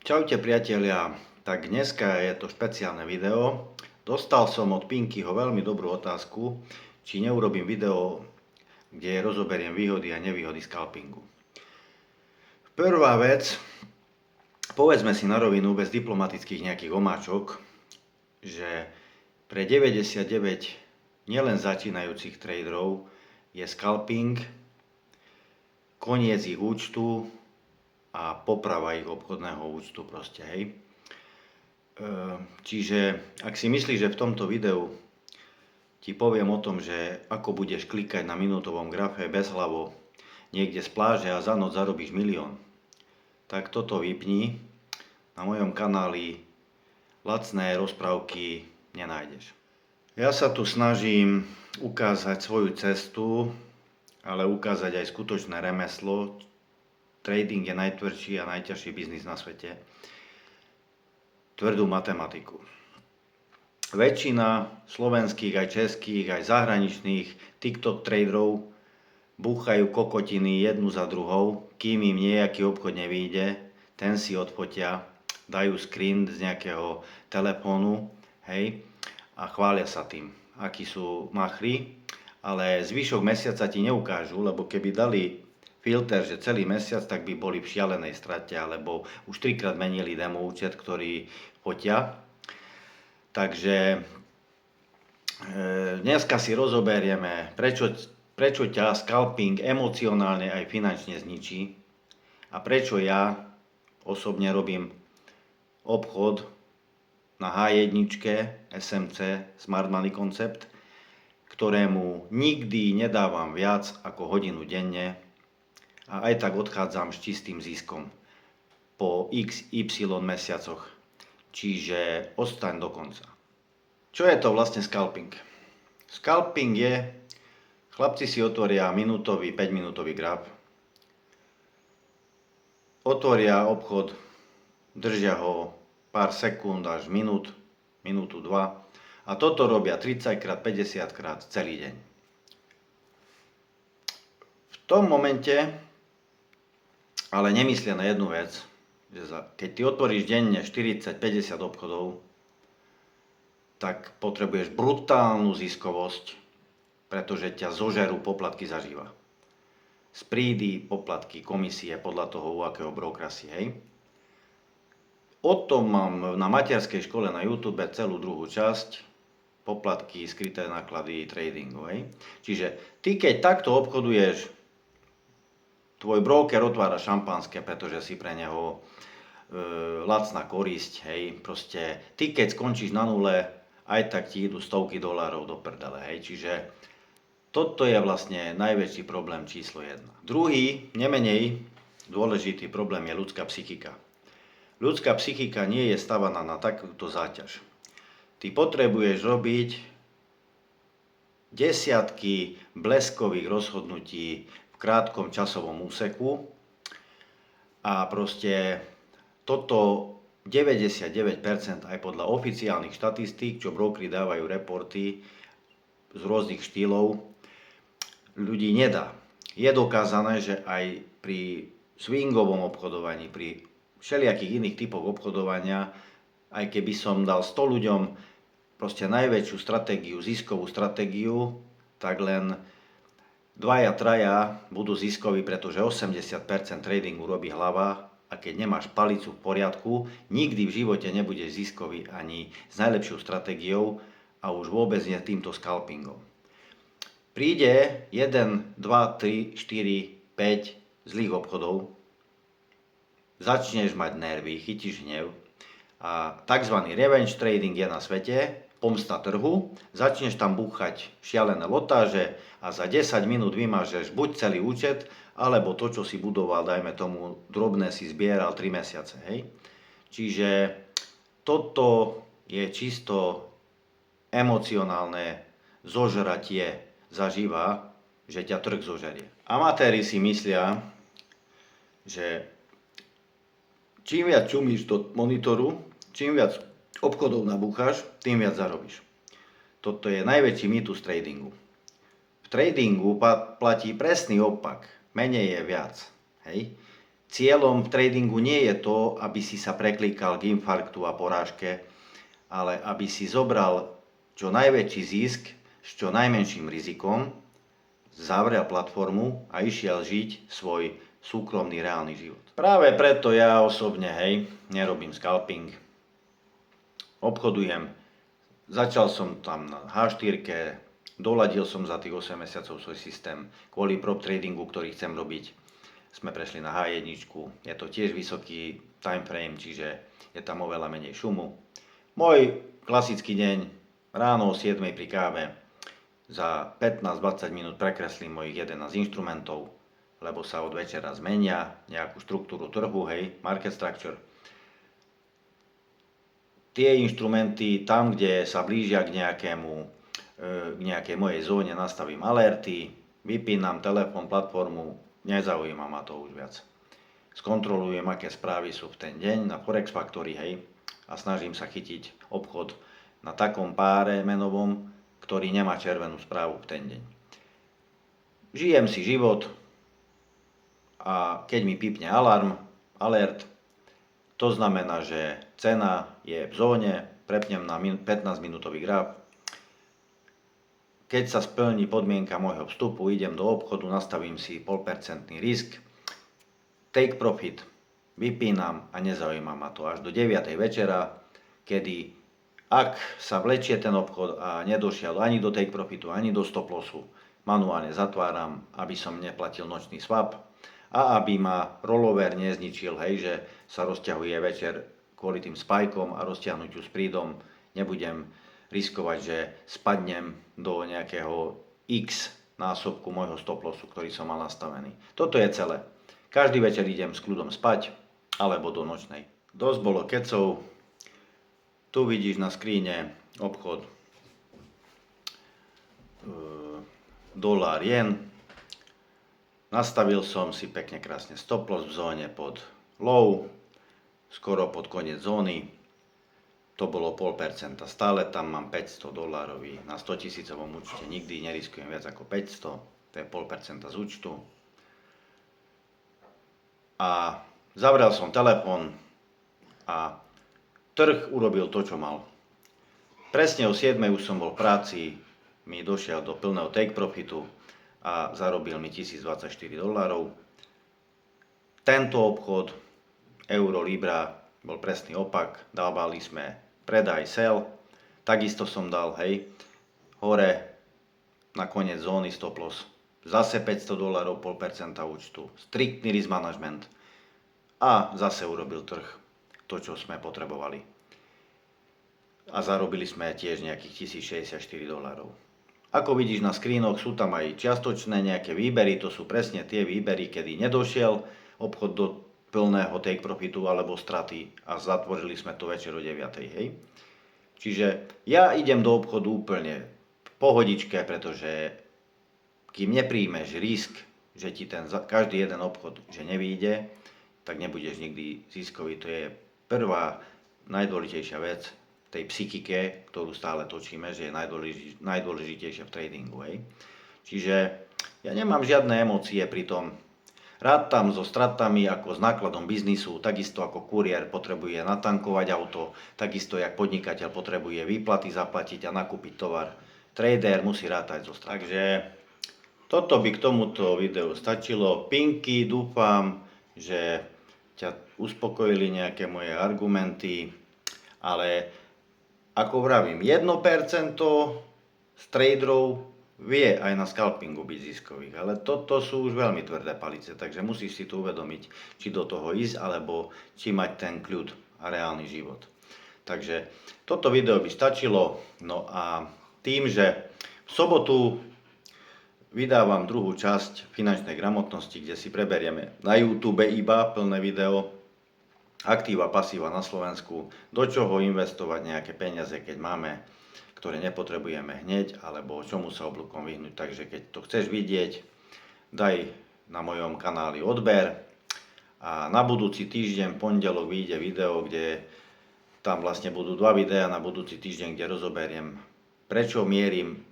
Čaute priatelia, tak dneska je to špeciálne video. Dostal som od Pinkyho veľmi dobrú otázku, či neurobím video, kde rozoberiem výhody a nevýhody scalpingu. Prvá vec, povedzme si na rovinu bez diplomatických nejakých omáčok, že pre 99 nielen začínajúcich traderov je scalping koniec ich účtu a poprava ich obchodného účtu proste, hej. Čiže ak si myslíš, že v tomto videu ti poviem o tom, že ako budeš klikať na minútovom grafe bezhlavo niekde z pláže a za noc zarobíš 1 000 000, tak toto vypni. Na mojom kanáli lacné rozprávky nenájdeš. Ja sa tu snažím ukázať svoju cestu, ale ukázať aj skutočné remeslo. Trading je najtvrdší a najťažší biznis na svete. Tvrdú matematiku. Väčšina slovenských, aj českých, aj zahraničných TikTok traderov búchajú kokotiny jednu za druhou, kým im nejaký obchod nevyjde, ten si odfotia, dajú screen z nejakého telefónu, hej, a chvália sa tým, akí sú machri, ale zvyšok mesiaca ti neukážu, lebo keby dali filter, že celý mesiac, tak by boli v šialenej strate, alebo už 3-krát menili demo účet, ktorý fotia. Takže dneska si rozoberieme, prečo ťa scalping emocionálne aj finančne zničí a prečo ja osobne robím obchod na H1 SMC Smart Money Concept, ktorému nikdy nedávam viac ako hodinu denne, a aj tak odchádzam s čistým ziskom po XY mesiacoch. Čiže ostaň do konca. Čo je to vlastne scalping? Scalping je, chlapci si otvoria minútový, 5-minútový graf, otvoria obchod, držia ho pár sekúnd až minútu, 2 a toto robia 30-krát, 50-krát celý deň. V tom momente ale nemyslia na jednu vec, že keď ty otvoríš denne 40-50 obchodov, tak potrebuješ brutálnu ziskovosť, pretože ťa zožerú poplatky zaživa. Sprídy, poplatky, komisie, podľa toho, u akého brokera si, hej. O tom mám na materskej škole na YouTube celú druhú časť, poplatky, skryté náklady tradingu, hej. Čiže ty keď takto obchoduješ, tvoj broker otvára šampanské, pretože si pre neho lacná korisť, hej, proste ty keď skončíš na nule, aj tak ti idú stovky dolárov do prdele, hej, čiže toto je vlastne najväčší problém číslo 1. Druhý, nemenej dôležitý problém je ľudská psychika. Ľudská psychika nie je stavaná na takúto záťaž. Ty potrebuješ robiť desiatky bleskových rozhodnutí v krátkom časovom úseku a proste toto 99% aj podľa oficiálnych štatistík, čo brokery dávajú reporty z rôznych štýlov, ľudí nedá. Je dokázané, že aj pri swingovom obchodovaní, pri všelijakých iných typoch obchodovania, aj keby som dal 100 ľuďom proste najväčšiu stratégiu, ziskovú stratégiu, tak len 2-3 budú ziskoví, pretože 80% tradingu robí hlava a keď nemáš palicu v poriadku, nikdy v živote nebudeš ziskový ani s najlepšou stratégiou a už vôbec nie týmto scalpingom. Príde 1, 2, 3, 4, 5 zlých obchodov, začneš mať nervy, chytíš hnev a tzv. Revenge trading je na svete, pomsta trhu, začneš tam búchať šialené lotáže a za 10 minút vymažeš buď celý účet, alebo to, čo si budoval, dajme tomu, drobné si zbieral 3 mesiace, hej. Čiže toto je čisto emocionálne zožratie zažíva, že ťa trh zožerie. Amatéri si myslia, že čím viac čumíš do monitoru, čím viac obchodov nabúchaš, tým viac zarobíš. Toto je najväčší mýtus tradingu. V tradingu platí presný opak. Menej je viac. Hej? cieľom v tradingu nie je to, aby si sa preklikal k infarktu a porážke, ale aby si zobral čo najväčší zisk s čo najmenším rizikom, zavrel platformu a išiel žiť svoj súkromný reálny život. Práve preto ja osobne, nerobím scalping, obchodujem. Začal som tam na H4, doladil som za tých 8 mesiacov svoj systém kvôli prop tradingu, ktorý chcem robiť. Sme prešli na H1, je to tiež vysoký time frame, čiže je tam oveľa menej šumu. Môj klasický deň, ráno o 7 pri káve, za 15-20 minút prekreslím mojich 11 inštrumentov, lebo sa od večera zmenia, nejakú štruktúru trhu, market structure. Tie inštrumenty, tam, kde sa blížia k nejakej mojej zóne, nastavím alerty, vypínam telefón, platformu, nezaujíma ma to už viac. Skontrolujem, aké správy sú v ten deň na Forex Factory, a snažím sa chytiť obchod na takom páre menovom, ktorý nemá červenú správu v ten deň. Žijem si život a keď mi pipne alert, to znamená, že cena je v zóne, prepnem na 15-minútový graf. Keď sa splní podmienka môjho vstupu, idem do obchodu, nastavím si 0,5% risk, take profit, vypínam a nezaujíma ma to až do 9. večera, kedy ak sa vlečie ten obchod a nedošiel ani do take profitu, ani do stop lossu, manuálne zatváram, aby som neplatil nočný swap a aby ma rollover nezničil, že sa rozťahuje večer kvôli tým spajkom a rozťahnutiu s prídom. Nebudem riskovať, že spadnem do nejakého X násobku môjho stop lossu, ktorý som mal nastavený. Toto je celé. Každý večer idem s kľudom spať alebo do nočnej. Dosť bolo kecov. Tu vidíš na skríne obchod dolár jen. Nastavil som si pekne krásne stop loss v zóne pod low, skoro pod koniec zóny. To bolo 0,5%. Stále tam mám $500 na 100 000 účte. Nikdy neriskujem viac ako 500. To je 0,5% z účtu. A zavrel som telefón a trh urobil to, čo mal. Presne o 7 už som bol v práci, mi došiel do plného take profitu a zarobil mi $1024. Tento obchod euro-libra bol presný opak, dávali sme predaj, sell, takisto som dal, hore na koniec zóny stop loss, zase $500, 0,5% účtu, striktný risk management a zase urobil trh to, čo sme potrebovali. A zarobili sme tiež nejakých $1064. Ako vidíš na screenoch, sú tam aj čiastočné nejaké výbery, to sú presne tie výbery, kedy nedošiel obchod do plného take profitu alebo straty a zatvorili sme to večer o 9. Čiže ja idem do obchodu úplne v pohodičke, pretože kým nepríjmeš risk, že ti každý jeden obchod že nevyjde, tak nebudeš nikdy ziskový. To je prvá najdôležitejšia vec tej psychike, ktorú stále točíme, že je najdôležitejšia v tradingu. Čiže ja nemám žiadne emócie pri tom. Rátam so stratami ako s nákladom biznisu, takisto ako kuriér potrebuje natankovať auto, takisto jak podnikateľ potrebuje výplaty zaplatiť a nakúpiť tovar. Trader musí rátať so stratami. Takže toto by k tomuto videu stačilo. Pinky, dúfam, že ťa uspokojili nejaké moje argumenty, ale ako vravím, 1% z traderov vie aj na scalpingu byť ziskových, ale toto sú už veľmi tvrdé palice, takže musíš si tu uvedomiť, či do toho ísť, alebo či mať ten kľud a reálny život. Takže toto video by stačilo, no a tým, že v sobotu vydávam druhú časť finančnej gramotnosti, kde si preberieme na YouTube iba plné video, aktíva, pasíva na Slovensku, do čoho investovať nejaké peniaze, keď máme, ktoré nepotrebujeme hneď, alebo čomu sa oblúkom vyhnúť. Takže keď to chceš vidieť, daj na mojom kanáli odber a na budúci týždeň, pondelok, vyjde video, kde tam vlastne budú dva videá na budúci týždeň, kde rozoberiem, prečo mierim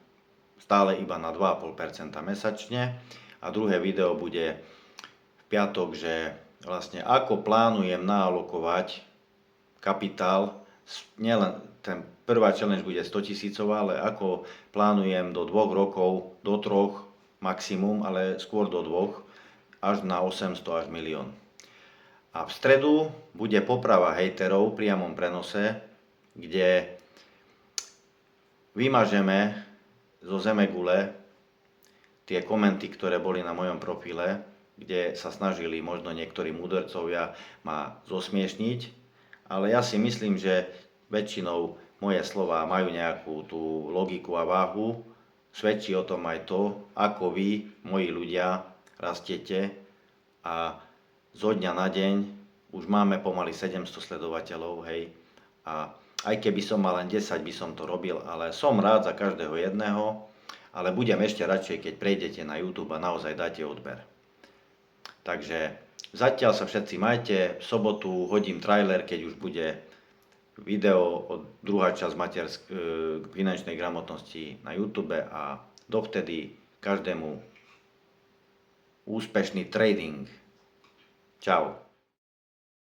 stále iba na 2,5% mesačne, a druhé video bude v piatok, že vlastne ako plánujem naalokovať kapitál, nielen ten prvá challenge bude 100 tisícová, ale ako plánujem do 2 rokov, do 3 maximum, ale skôr do 2, až na 800 až milión. A v stredu bude poprava hejterov v priamom prenose, kde vymažeme zo zemegule tie komenty, ktoré boli na mojom profile, kde sa snažili možno niektorí múdrcovia ma zosmiešniť, ale ja si myslím, že väčšinou moje slová majú nejakú tú logiku a váhu. Svedčí o tom aj to, ako vy, moji ľudia, rastiete a zo dňa na deň už máme pomaly 700 sledovateľov, hej. A aj keby som mal len 10, by som to robil, ale som rád za každého jedného, ale budem ešte radšej, keď prejdete na YouTube a naozaj dáte odber. Takže zatiaľ sa všetci majte, v sobotu hodím trailer, keď už bude video druhá časť k finančnej gramotnosti na YouTube a dovtedy každému úspešný trading. Čau.